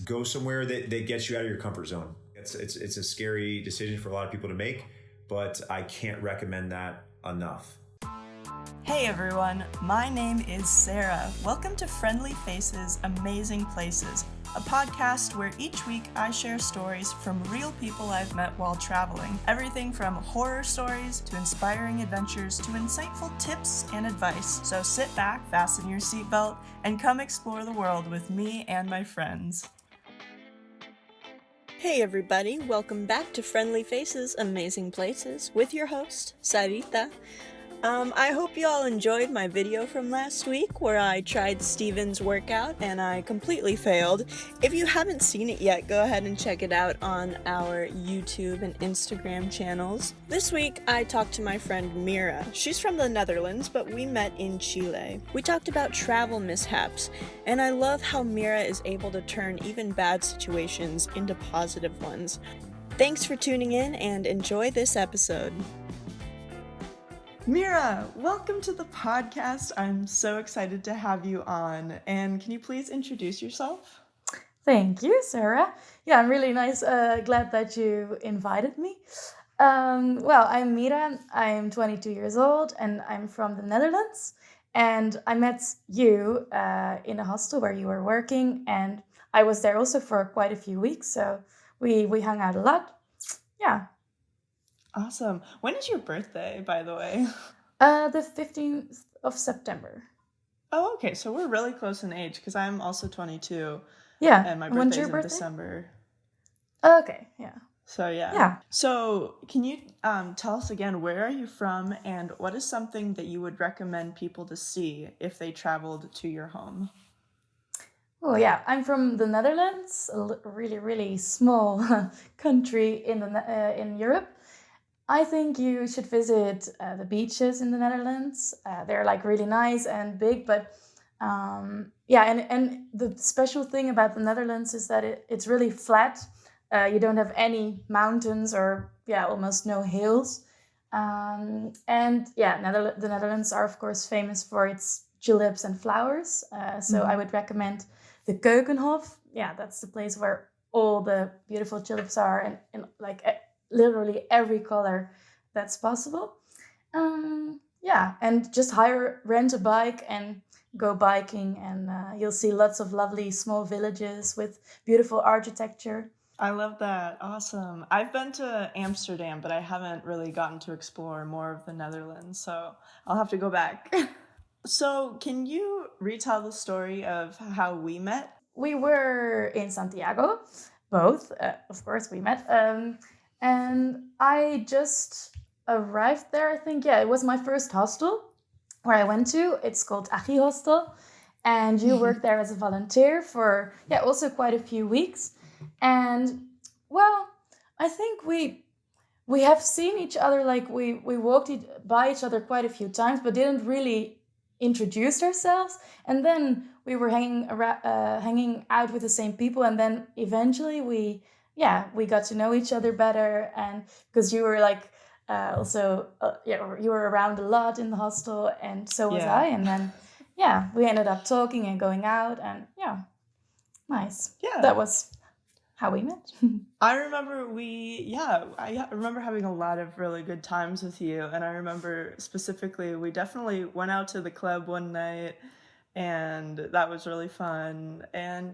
Go somewhere that gets you out of your comfort zone. It's a scary decision for a lot of people to make, but I can't recommend that enough. Hey everyone, my name is Sarah. Welcome to Friendly Faces, Amazing Places, a podcast where each week I share stories from real people I've met while traveling. Everything from horror stories to inspiring adventures to insightful tips and advice. So sit back, fasten your seatbelt, and come explore the world with me and my friends. Hey everybody, welcome back to Friendly Faces, Amazing Places with your host, Sarita. I hope you all enjoyed my video from last week where I tried Steven's workout and I completely failed. If you haven't seen it yet, go ahead and check it out on our YouTube and Instagram channels. This week, I talked to my friend Mira. She's from the Netherlands, but we met in Chile. We talked about travel mishaps, and I love how Mira is able to turn even bad situations into positive ones. Thanks for tuning in and enjoy this episode. Mira, welcome to the podcast. I'm so excited to have you on. And can you please introduce yourself? Thank you, Sarah. Yeah, I'm really glad that you invited me. Well, I'm Mira. I'm 22 years old and I'm from the Netherlands. And I met you in a hostel where you were working. And I was there also for quite a few weeks. So we hung out a lot. Yeah. Awesome. When is your birthday, by the way? The 15th of September. Oh, okay. So we're really close in age because I'm also 22. Yeah. And my birthday's in December. Okay, yeah. So, yeah. So, can you tell us again, where are you from and what is something that you would recommend people to see if they traveled to your home? Oh, yeah. I'm from the Netherlands, a really, really small country in Europe. I think you should visit the beaches in the Netherlands. They're like really nice and big, but and the special thing about the Netherlands is that it's really flat. You don't have any mountains or almost no hills. The Netherlands are of course famous for its tulips and flowers. So I would recommend the Keukenhof. Yeah, that's the place where all the beautiful tulips are and like literally every color that's possible. And just rent a bike and go biking, and you'll see lots of lovely small villages with beautiful architecture. I love that. Awesome. I've been to Amsterdam, but I haven't really gotten to explore more of the Netherlands, so I'll have to go back. So can you retell the story of how we met? We were in Santiago, both, of course we met. And I just arrived there, I think. Yeah, it was my first hostel where I went to. It's called Agi Hostel. And you worked there as a volunteer for, also quite a few weeks. And, well, I think we have seen each other, like we walked by each other quite a few times, but didn't really introduce ourselves. And then we were hanging out with the same people. And then eventually we got to know each other better, and because you were like you were around a lot in the hostel, and so was I, and then we ended up talking and going out, and nice. Yeah, that was how we met. I remember I remember having a lot of really good times with you, and I remember specifically we definitely went out to the club one night. And that was really fun. And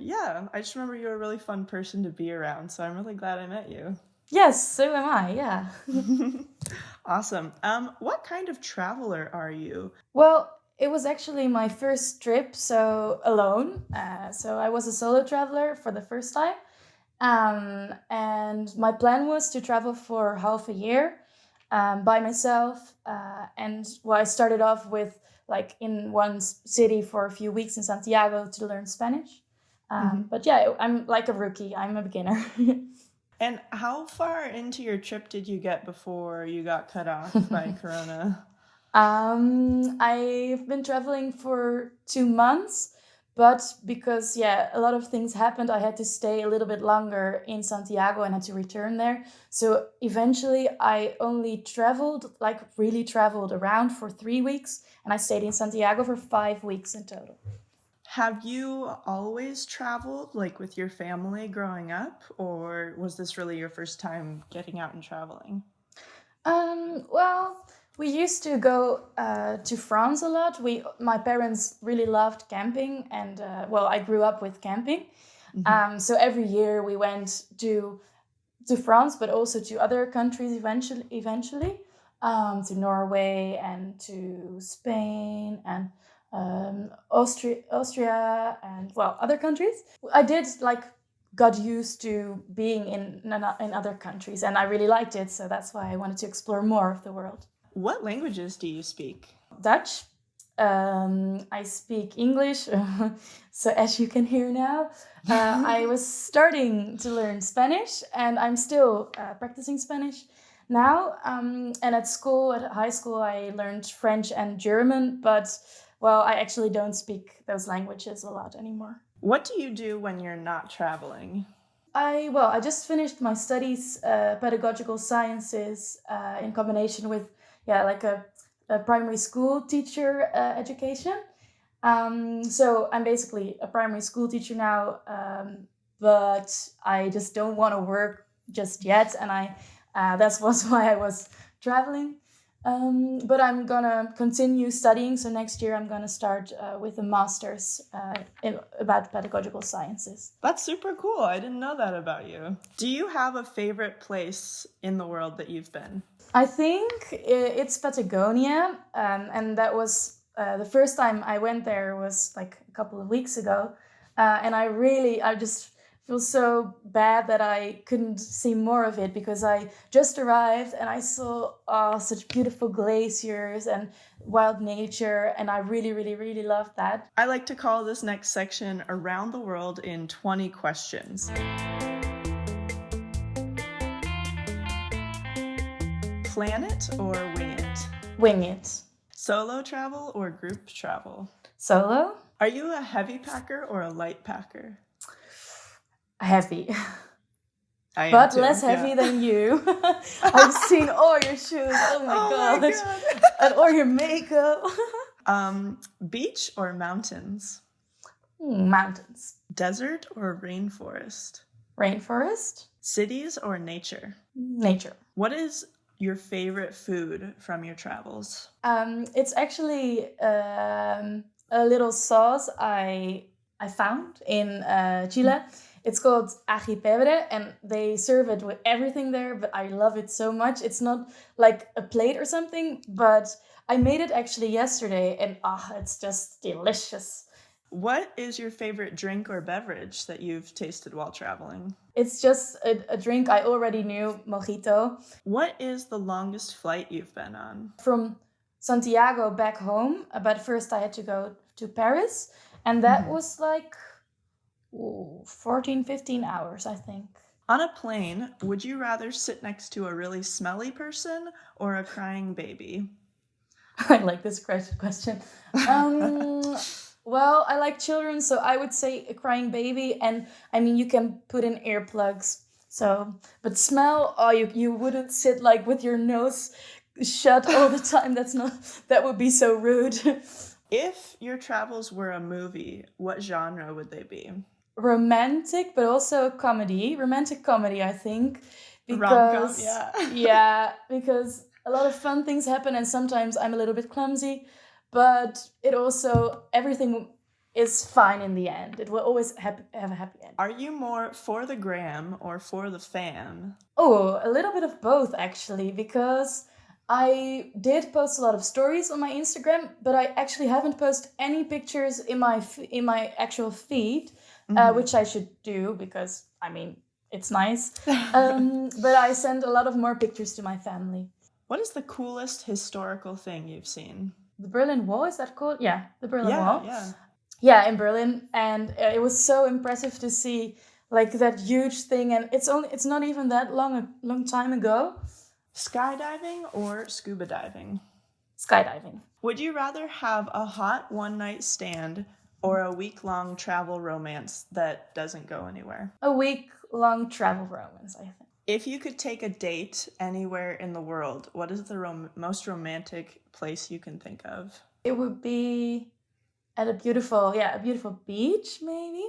I just remember you were a really fun person to be around. So I'm really glad I met you. Yes, so am I, yeah. Awesome. What kind of traveler are you? Well, it was actually my first trip, so alone. So I was a solo traveler for the first time. And my plan was to travel for half a year by myself. I started off with like in one city for a few weeks in Santiago to learn Spanish. But I'm like a rookie. I'm a beginner. And how far into your trip did you get before you got cut off by Corona? I've been traveling for 2 months, but because, a lot of things happened, I had to stay a little bit longer in Santiago and had to return there. So eventually I only really traveled around for 3 weeks, and I stayed in Santiago for 5 weeks in total. Have you always traveled, like with your family growing up, or was this really your first time getting out and traveling? Well, we used to go to France a lot. My parents really loved camping, and well, I grew up with camping. So every year we went to France, but also to other countries eventually, to Norway and to Spain and Austria and well, other countries. I did like got used to being in other countries, and I really liked it. So that's why I wanted to explore more of the world. What languages do you speak? Dutch. I speak English, so as you can hear now, I was starting to learn Spanish, and I'm still practicing Spanish now. And at school, at high school, I learned French and German, but well, I actually don't speak those languages a lot anymore. What do you do when you're not traveling? I just finished my studies, pedagogical sciences, in combination with like a primary school teacher education. So I'm basically a primary school teacher now, but I just don't want to work just yet, and that was why I was traveling. But I'm gonna continue studying. So next year I'm gonna start with a master's about pedagogical sciences. That's super cool. I didn't know that about you. Do you have a favorite place in the world that you've been? I think it's Patagonia, and that was the first time I went there was like a couple of weeks ago, and I just feel so bad that I couldn't see more of it because I just arrived and I saw such beautiful glaciers and wild nature, and I really, really, really loved that. I like to call this next section Around the World in 20 Questions. Plan it or wing it? Wing it. Solo travel or group travel? Solo. Are you a heavy packer or a light packer? Heavy. I am but too, less heavy yeah. than you. I've seen all your shoes. Oh my god. My God. And all your makeup. Beach or mountains? Mountains. Desert or rainforest? Rainforest. Cities or nature? Nature. What is your favorite food from your travels? It's actually a little sauce I found in Chile. It's called ají pebre, and they serve it with everything there, but I love it so much. It's not like a plate or something, but I made it actually yesterday, and it's just delicious. What is your favorite drink or beverage that you've tasted while traveling? It's just a drink I already knew, mojito. What is the longest flight you've been on? From Santiago back home, but first I had to go to Paris, and that was like 14, 15 hours, I think. On a plane, would you rather sit next to a really smelly person or a crying baby? I like this question. Well, I like children, so I would say a crying baby. And I mean, you can put in earplugs. So, but smell, you wouldn't sit like with your nose shut all the time. That would be so rude. If your travels were a movie, what genre would they be? Romantic, but also comedy. Romantic comedy, I think. Rom-com, Because, yeah. because a lot of fun things happen, and sometimes I'm a little bit clumsy. But it also, everything is fine in the end. It will always have a happy end. Are you more for the gram or for the fan? Oh, a little bit of both, actually, because I did post a lot of stories on my Instagram, but I actually haven't posted any pictures in my actual feed, which I should do because, I mean, it's nice. But I send a lot of more pictures to my family. What is the coolest historical thing you've seen? The Berlin Wall, is that called? Yeah, the Berlin Wall. Yeah. Yeah, in Berlin, and it was so impressive to see like that huge thing, and it's not even that long time ago. Skydiving or scuba diving? Skydiving. Would you rather have a hot one-night stand or a week-long travel romance that doesn't go anywhere? A week-long travel romance, I think. If you could take a date anywhere in the world, what is the most romantic place you can think of? It would be at a beautiful beach, maybe.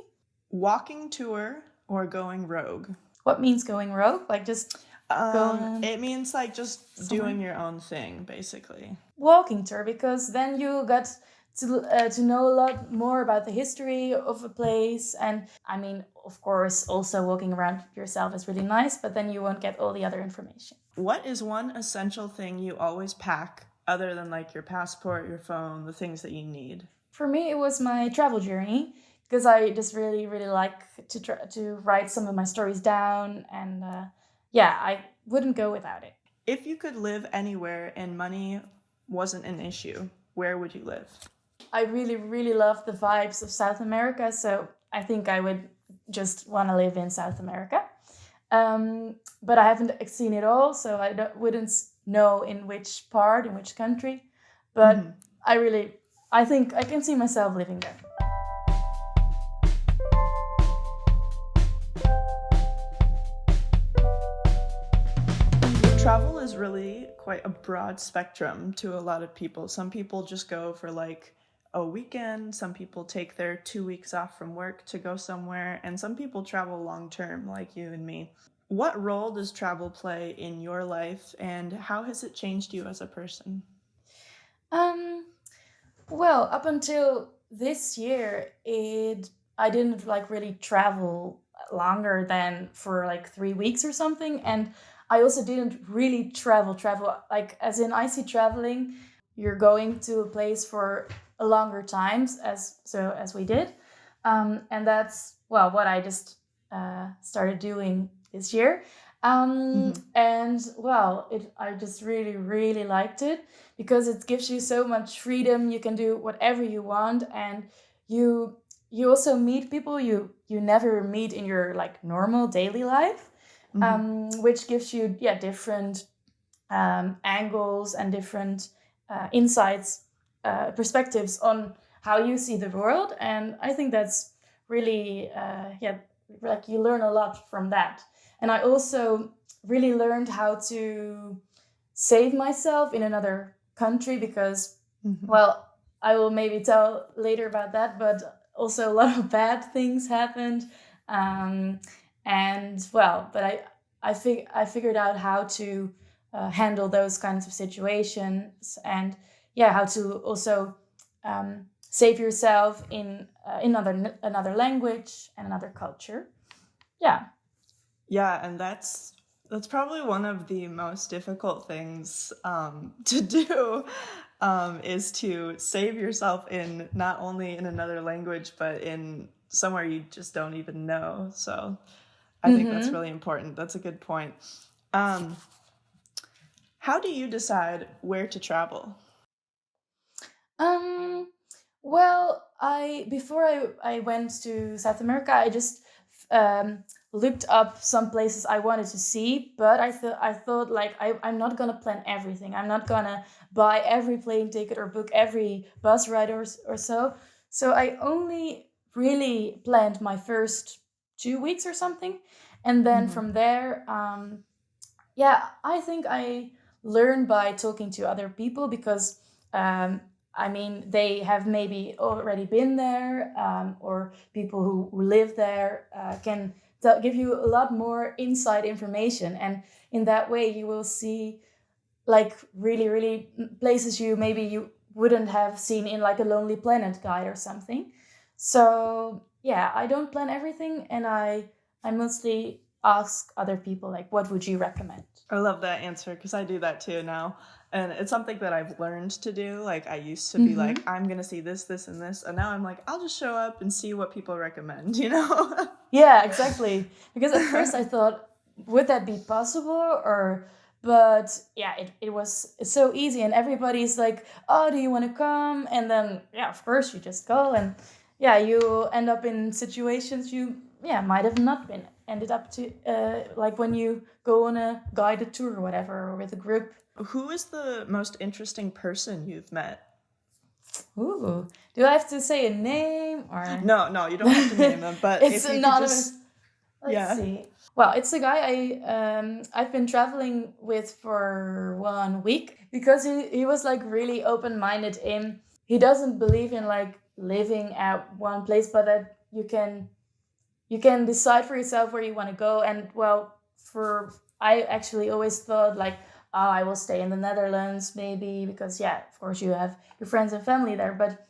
Walking tour or going rogue? What means going rogue? Like just going It means like just somewhere? doing your own thing, basically. Walking tour, because then you got to know a lot more about the history of a place. And I mean, of course, also walking around yourself is really nice, but then you won't get all the other information. What is one essential thing you always pack other than like your passport, your phone, the things that you need? For me, it was my travel journey, because I just really, really like to write some of my stories down, and I wouldn't go without it. If you could live anywhere and money wasn't an issue, where would you live? I really, really love the vibes of South America, so I think I would just want to live in South America. But I haven't seen it all, so wouldn't know in which part, in which country. But I think I can see myself living there. Travel is really quite a broad spectrum to a lot of people. Some people just go for like a weekend, some people take their 2 weeks off from work to go somewhere, and some people travel long term like you and me. What role does travel play in your life, and how has it changed you as a person? Well, up until this year, I didn't like really travel longer than for like 3 weeks or something, and I also didn't really travel like, as in, I see traveling, you're going to a place for a longer times as we did, and that's what I just started doing this year. And I just really, really liked it, because it gives you so much freedom. You can do whatever you want, and you also meet people you never meet in your like normal daily life, which gives you different angles and different insights, perspectives on how you see the world. And I think that's really like you learn a lot from that. And I also really learned how to save myself in another country, because, I will maybe tell later about that, but also a lot of bad things happened. I figured out how to handle those kinds of situations, and how to also save yourself in another language and another culture. Yeah. Yeah, and that's probably one of the most difficult things to do, is to save yourself in not only in another language, but in somewhere you just don't even know. So I think that's really important. That's a good point. How do you decide where to travel? Well, before I went to South America, I just looked up some places I wanted to see, but I thought like I'm not gonna plan everything. I'm not gonna buy every plane ticket or book every bus ride or so. So I only really planned my first 2 weeks or something, and then from there, I think I learned by talking to other people, because I mean, they have maybe already been there, or people who live there can give you a lot more inside information. And in that way, you will see like really, really places you wouldn't have seen in like a Lonely Planet guide or something. So I don't plan everything, and I mostly ask other people, like, what would you recommend? I love that answer, because I do that too now. And it's something that I've learned to do. Like, I used to be like, I'm going to see this, this, and this. And now I'm like, I'll just show up and see what people recommend, you know? Yeah, exactly. Because at first I thought, would that be possible? But it was so easy, and everybody's like, oh, do you want to come? And then, of course you just go, and you end up in situations you might have not been ended up to, like when you go on a guided tour or whatever, or with a group. Who is the most interesting person you've met? Ooh, do I have to say a name, or No, you don't have to name them, but it's if you anonymous? could just... Let's see. Well, it's a guy I've been traveling with for 1 week, because he was like really open-minded in, he doesn't believe in like living at one place, but that you can decide for yourself where you want to go. And well, for I actually always thought like, oh, I will stay in the Netherlands maybe because yeah, of course you have your friends and family there. But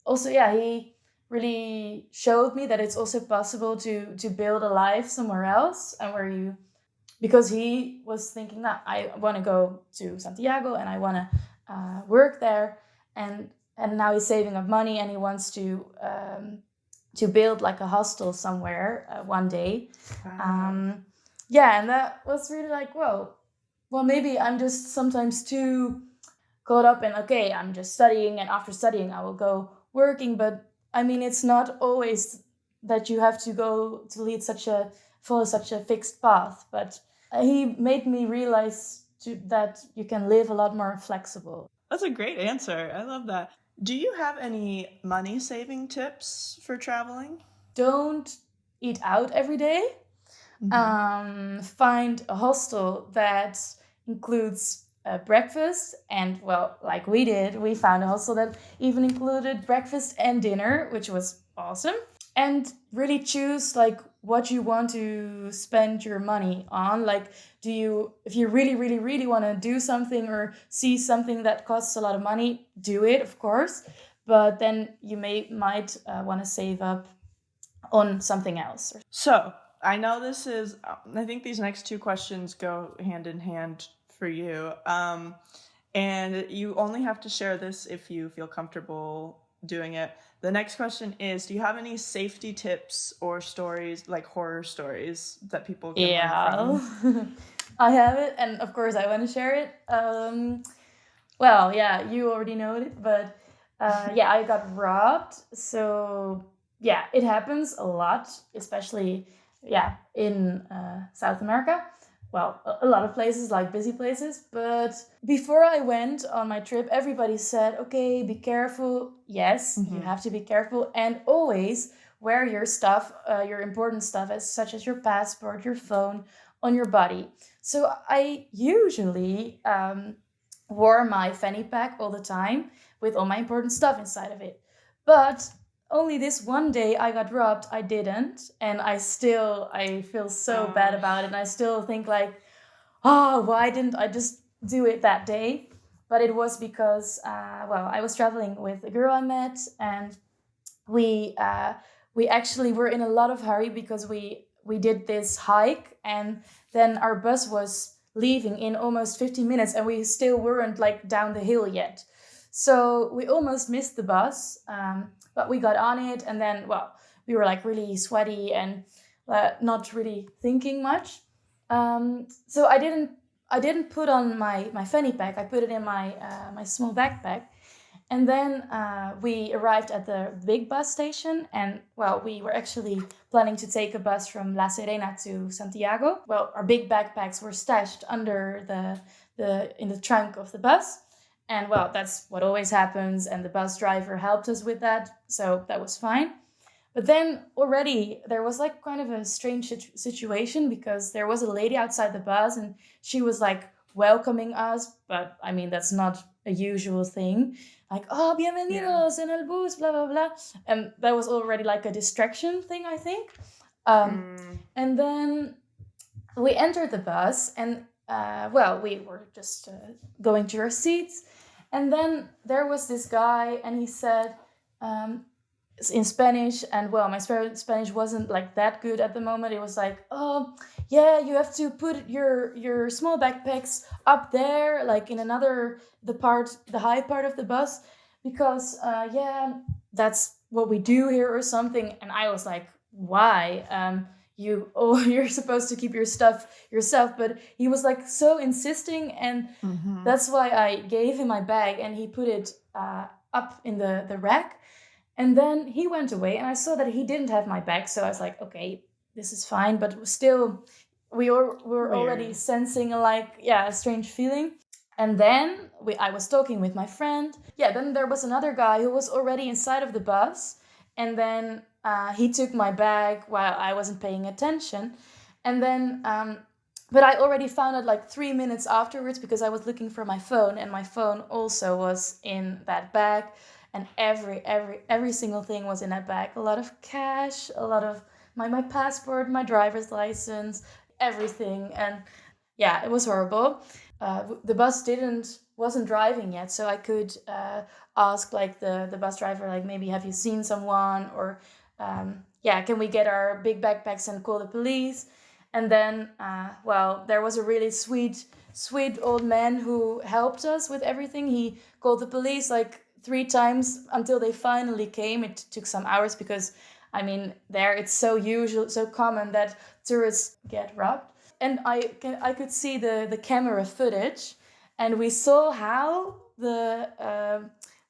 also yeah, he really showed me that it's also possible to build a life somewhere else, and where you, because he was thinking that I want to go to Santiago and I want to work there, and now he's saving up money and he wants to build like a hostel somewhere one day. Wow. Yeah, and that was really like, whoa, well, maybe I'm just sometimes too caught up in, okay, I'm just studying, and after studying I will go working. But I mean, it's not always that you have to go to lead such a follow such a fixed path. But he made me realize that you can live a lot more flexible. That's a great answer. I love that. Do you have any money saving tips for traveling? Don't eat out every day. Find a hostel that includes breakfast, and well, like we did, we found a hostel that even included breakfast and dinner, which was awesome. And really choose like what you want to spend your money on. Like, do you, if you really really really want to do something or see something that costs a lot of money, do it, of course, but then you might want to save up on something else. So, I know this is, I think these next two questions go hand in hand for you. And you only have to share this if you feel comfortable doing it. The next question is, do you have any safety tips or stories, like horror stories, that people can learn from? I have it, and of course I want to share it. Well, yeah, you already know it, but yeah, I got robbed. So yeah, it happens a lot, especially yeah in South America. Well, a lot of places, like busy places. But before I went on my trip, everybody said, okay, be careful. Yes, you have to be careful, and always wear your stuff, your important stuff, such as your passport, your phone, on your body. So I usually wore my fanny pack all the time with all my important stuff inside of it. But only this one day I got robbed, I didn't. And I feel so bad about it. And I still think like, oh, why didn't I just do it that day? But it was because, well, I was traveling with a girl I met, and we actually were in a lot of hurry because we did this hike, and then our bus was leaving in almost 15 minutes, and we still weren't like down the hill yet. So we almost missed the bus, but we got on it, and then, well, we were like really sweaty and not really thinking much. So I didn't put on my fanny pack. I put it in my small backpack. And then we arrived at the big bus station, and well, we were actually planning to take a bus from La Serena to Santiago. Well, our big backpacks were stashed under in the trunk of the bus, and well, that's what always happens. And the bus driver helped us with that, so that was fine. But then already there was like kind of a strange situation, because there was a lady outside the bus, and she was like welcoming us, but I mean that's not a usual thing. Like, oh, bienvenidos en el bus, blah, blah, blah. And that was already like a distraction thing, I think. And then we entered the bus, and, well, we were just going to our seats. And then there was this guy, and he said, in Spanish, and well, my Spanish wasn't like that good at the moment. It was like, oh, yeah, you have to put your small backpacks up there, like in the high part of the bus, because yeah, that's what we do here or something. And I was like, why? You're supposed to keep your stuff yourself. But he was like so insisting, and that's why I gave him my bag, and he put it up in the rack. And then he went away, and I saw that he didn't have my bag. So I was like, okay, this is fine. But still, we were already sensing a strange feeling. And then I was talking with my friend. Yeah, then there was another guy who was already inside of the bus. And then he took my bag while I wasn't paying attention. And then, but I already found it like 3 minutes afterwards, because I was looking for my phone, and my phone also was in that bag. and every single thing was in that bag. A lot of cash, a lot of my passport, my driver's license, everything. And yeah, it was horrible. The bus wasn't driving yet, so I could ask like the bus driver, like, maybe have you seen someone, or yeah, can we get our big backpacks and call the police? And then there was a really sweet old man who helped us with everything. He called the police like 3 times until they finally came. It took some hours because, I mean, there it's so common that tourists get robbed. And I could see the camera footage, and we saw how the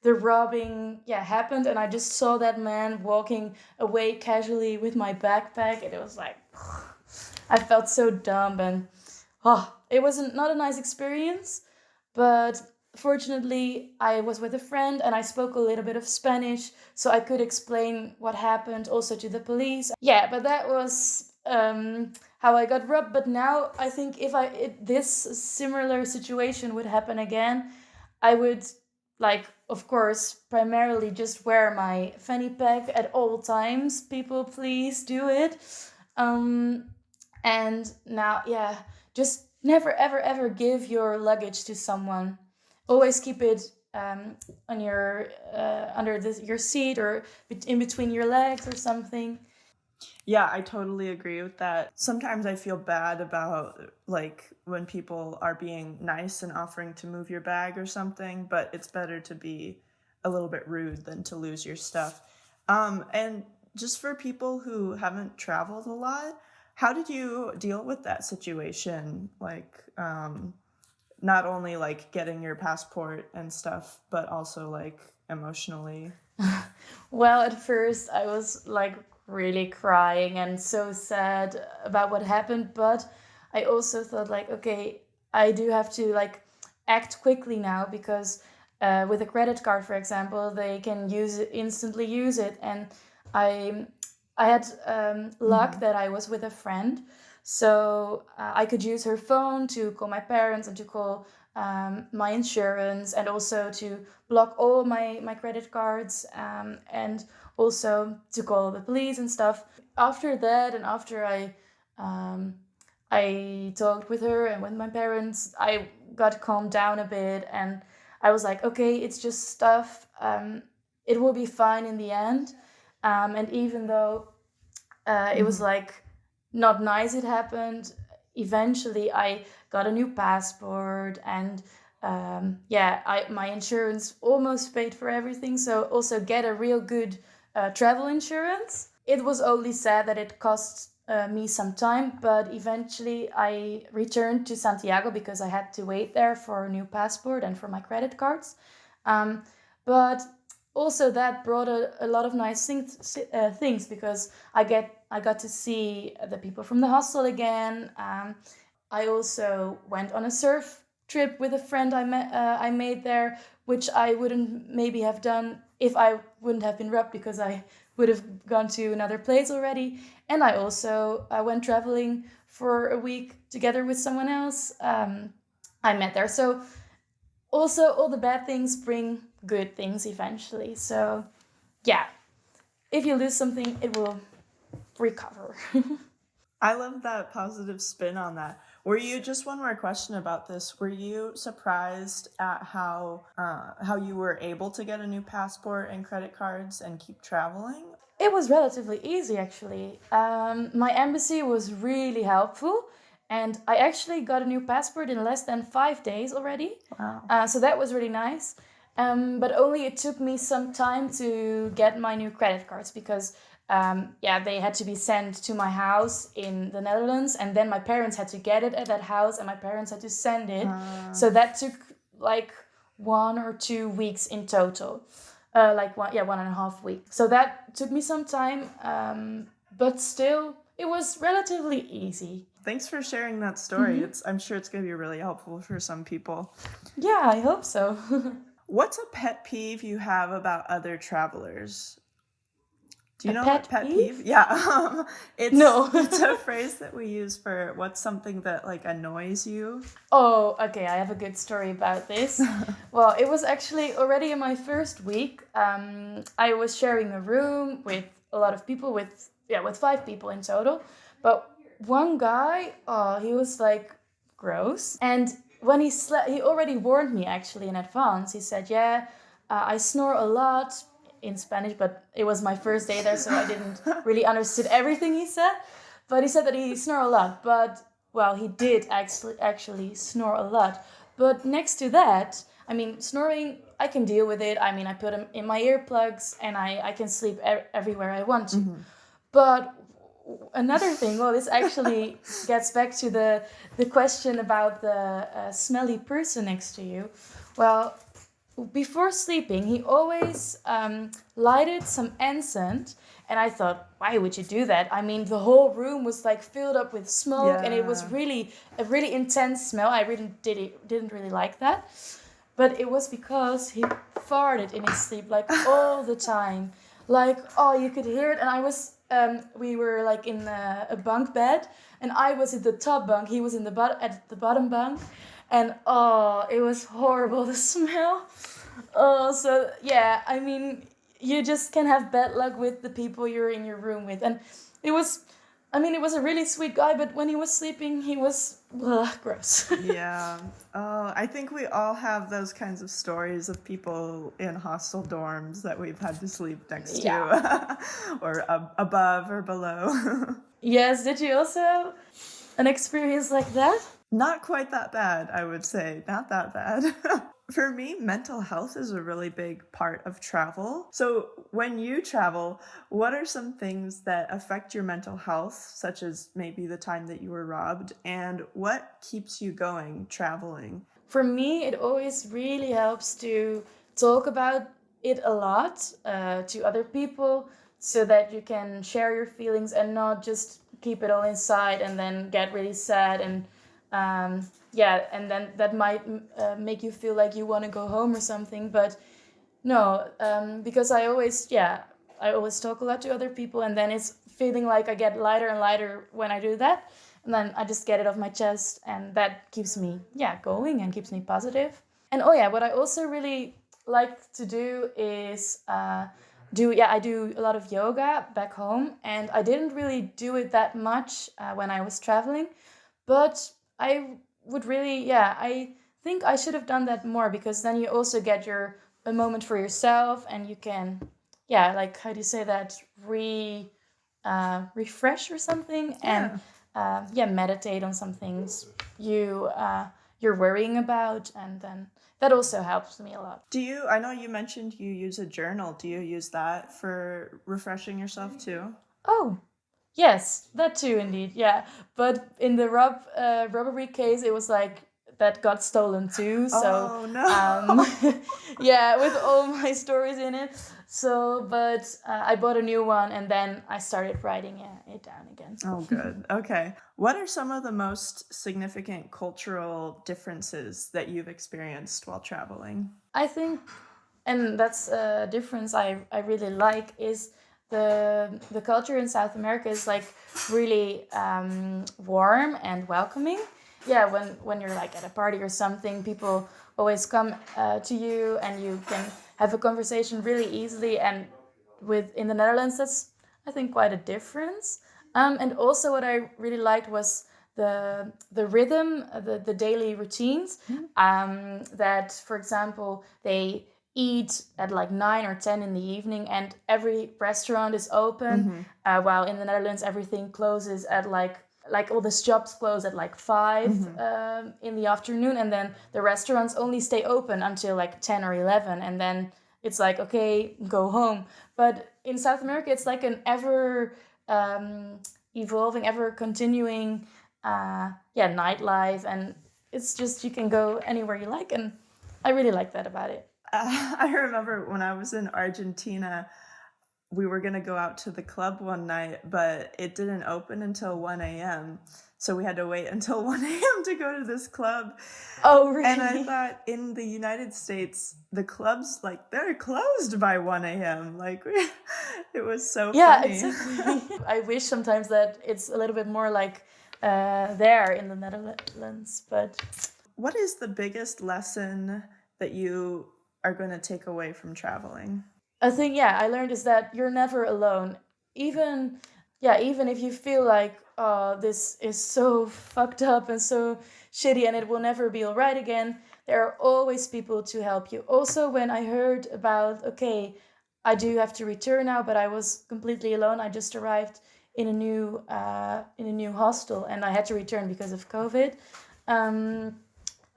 robbing happened. And I just saw that man walking away casually with my backpack, and it was like, I felt so dumb, and it wasn't not a nice experience. But fortunately, I was with a friend and I spoke a little bit of Spanish, so I could explain what happened also to the police. Yeah, but that was how I got robbed. But now I think if this similar situation would happen again, I would, like, of course, primarily just wear my fanny pack at all times. People, please do it. And now, just never, ever, ever give your luggage to someone. Always keep it on your under your seat, or in between your legs or something. Yeah, I totally agree with that. Sometimes I feel bad about, like, when people are being nice and offering to move your bag or something, but it's better to be a little bit rude than to lose your stuff. And just for people who haven't traveled a lot, how did you deal with that situation? Like, not only like getting your passport and stuff, but also like emotionally. Well, at first I was like really crying and so sad about what happened, but I also thought, like, okay, I do have to like act quickly now, because with a credit card, for example, they can instantly use it. And I had luck that I was with a friend, so I could use her phone to call my parents and to call my insurance, and also to block all my credit cards, and also to call the police and stuff. After that, and after I talked with her and with my parents, I got calmed down a bit, and I was like, okay, it's just stuff. It will be fine in the end. And even though it was like not nice, it happened. Eventually, I got a new passport, and my insurance almost paid for everything. So also get a real good travel insurance. It was only sad that it cost me some time, but eventually I returned to Santiago because I had to wait there for a new passport and for my credit cards. But also that brought a lot of nice things, because I got to see the people from the hostel again. I also went on a surf trip with a friend I made there, which I wouldn't maybe have done if I wouldn't have been robbed, because I would have gone to another place already. And I also went traveling for a week together with someone else I met there. So also all the bad things bring good things eventually. So yeah, if you lose something, it will recover. I love that positive spin on that. Were you, just one more question about this, were you surprised at how you were able to get a new passport and credit cards and keep traveling? It was relatively easy, actually. My embassy was really helpful, and I actually got a new passport in less than 5 days already. Wow. So that was really nice. But only it took me some time to get my new credit cards, because they had to be sent to my house in the Netherlands, and then my parents had to get it at that house, and my parents had to send it. So that took like 1 or 2 weeks in total. 1.5 weeks. So that took me some time, but still, it was relatively easy. Thanks for sharing that story. I'm sure it's going to be really helpful for some people. Yeah, I hope so. What's a pet peeve you have about other travelers? Do you know pet what pet peeve? peeve? Yeah. It's No. it's a phrase that we use for what's something that like annoys you. Oh, okay. I have a good story about this. Well, it was actually already in my first week. I was sharing a room with a lot of people, with 5 people in total. But one guy, oh, he was like gross. And when he slept, he already warned me actually in advance. He said, "Yeah, I snore a lot." In Spanish, but it was my first day there, so I didn't really understood everything he said. But he said that he snore a lot. But well, he did actually snore a lot. But next to that, I mean, snoring, I can deal with it. I mean, I put them in my earplugs and I can sleep everywhere I want to. But another thing, well, this actually gets back to the question about the smelly person next to you. Well, before sleeping, he always lighted some incense, and I thought, why would you do that? I mean, the whole room was like filled up with smoke, and it was really a really intense smell. I really didn't really like that, but it was because he farted in his sleep like all the time, like oh, you could hear it. And I was we were like in a bunk bed, and I was in the top bunk. He was in at the bottom bunk. And oh, it was horrible, the smell. Oh, so yeah, I mean, you just can have bad luck with the people you're in your room with. And it was, I mean, it was a really sweet guy, but when he was sleeping, he was gross. Yeah. Oh, I think we all have those kinds of stories of people in hostel dorms that we've had to sleep next to or above or below. Yes, did you also have an experience like that? Not quite that bad, I would say. Not that bad. For me, mental health is a really big part of travel. So when you travel, what are some things that affect your mental health, such as maybe the time that you were robbed, and what keeps you going traveling? For me, it always really helps to talk about it a lot to other people so that you can share your feelings and not just keep it all inside and then get really sad and and then that might make you feel like you want to go home or something. But no, because I always talk a lot to other people, and then it's feeling like I get lighter and lighter when I do that, and then I just get it off my chest, and that keeps me going and keeps me positive. And what I also really like to do is I do a lot of yoga back home, and I didn't really do it that much when I was traveling, but I would really, I think I should have done that more, because then you also get a moment for yourself, and you can, like, how do you say that, refresh or something, and meditate on some things you're worrying about, and then that also helps me a lot. I know you mentioned you use a journal. Do you use that for refreshing yourself too? Oh, yes, that too, indeed. Yeah, but in the robbery case, it was like that got stolen too. So, oh no. With all my stories in it. So, but I bought a new one, and then I started writing it down again. Oh, good. Okay. What are some of the most significant cultural differences that you've experienced while traveling? I think, and that's a difference I really like, is the culture in South America is like really warm and welcoming. Yeah, when you're like at a party or something, people always come to you, and you can have a conversation really easily. And in the Netherlands, that's, I think, quite a difference. And also what I really liked was the rhythm, the daily routines. That, for example, they eat at like 9 or 10 in the evening, and every restaurant is open, while in the Netherlands everything closes at like all the shops close at like 5 in the afternoon, and then the restaurants only stay open until like 10 or 11, and then it's like, okay, go home. But in South America, it's like an ever evolving, ever continuing nightlife, and it's just, you can go anywhere you like, and I really like that about it. I remember when I was in Argentina, we were going to go out to the club one night, but it didn't open until 1 a.m. So we had to wait until 1 a.m. to go to this club. Oh, really? And I thought, in the United States, the clubs, like, they're closed by 1 a.m. Like, It was so Yeah, funny. exactly. I wish sometimes that it's a little bit more like there in the Netherlands, but What is the biggest lesson that you are going to take away from traveling? I think, yeah, I learned is that you're never alone. Even, yeah, even if you feel like, oh, this is so fucked up and so shitty and it will never be all right again, there are always people to help you. Also, when I heard about, okay, I do have to return now, but I was completely alone. I just arrived in a new hostel and I had to return because of COVID.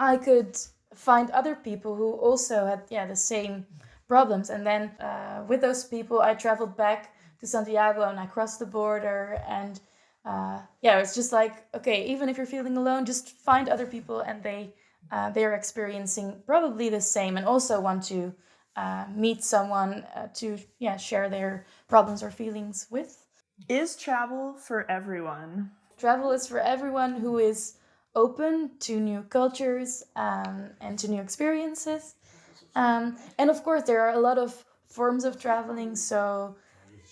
I could find other people who also had, yeah, the same problems. And then with those people, I traveled back to Santiago and I crossed the border. And yeah, it's just like, okay, even if you're feeling alone, just find other people and they're experiencing probably the same and also want to meet someone to share their problems or feelings with. Is travel for everyone? Travel is for everyone who is open to new cultures and to new experiences. And of course, there are a lot of forms of traveling. So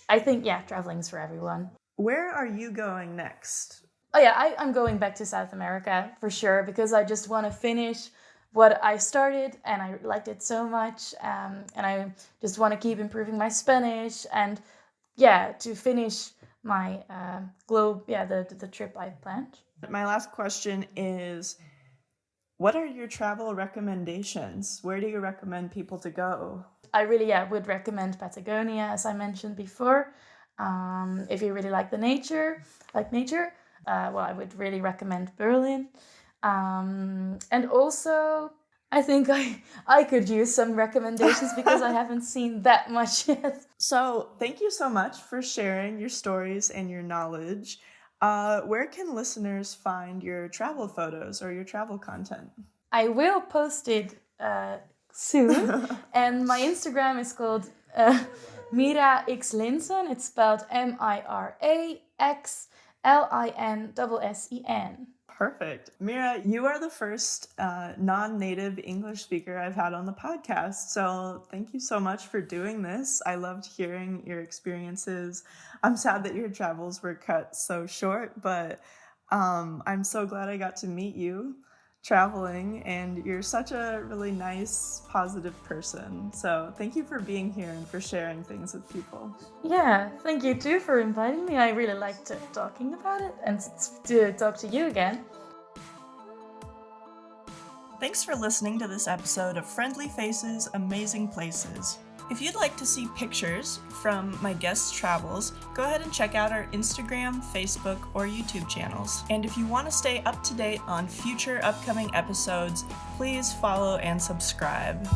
I think, yeah, traveling is for everyone. Where are you going next? Oh, yeah, I'm going back to South America for sure because I just want to finish what I started and I liked it so much. And I just want to keep improving my Spanish and, yeah, to finish my the trip I planned. My last question is, what are your travel recommendations? Where do you recommend people to go? I really would recommend Patagonia, as I mentioned before. If you really like nature, I would really recommend Berlin. And also, I think I could use some recommendations because I haven't seen that much yet. So thank you so much for sharing your stories and your knowledge. Where can listeners find your travel photos or your travel content? I will post it soon. And my Instagram is called Mira X Linsen. It's spelled MiraXLinSen. Perfect. Mira, you are the first non-native English speaker I've had on the podcast. So thank you so much for doing this. I loved hearing your experiences. I'm sad that your travels were cut so short, but I'm so glad I got to meet you traveling, and you're such a really nice, positive person. So thank you for being here and for sharing things with people. Yeah, thank you too for inviting me. I really liked talking about it and to talk to you again. Thanks for listening to this episode of Friendly Faces, Amazing Places. If you'd like to see pictures from my guests' travels, go ahead and check out our Instagram, Facebook, or YouTube channels. And if you want to stay up to date on future upcoming episodes, please follow and subscribe.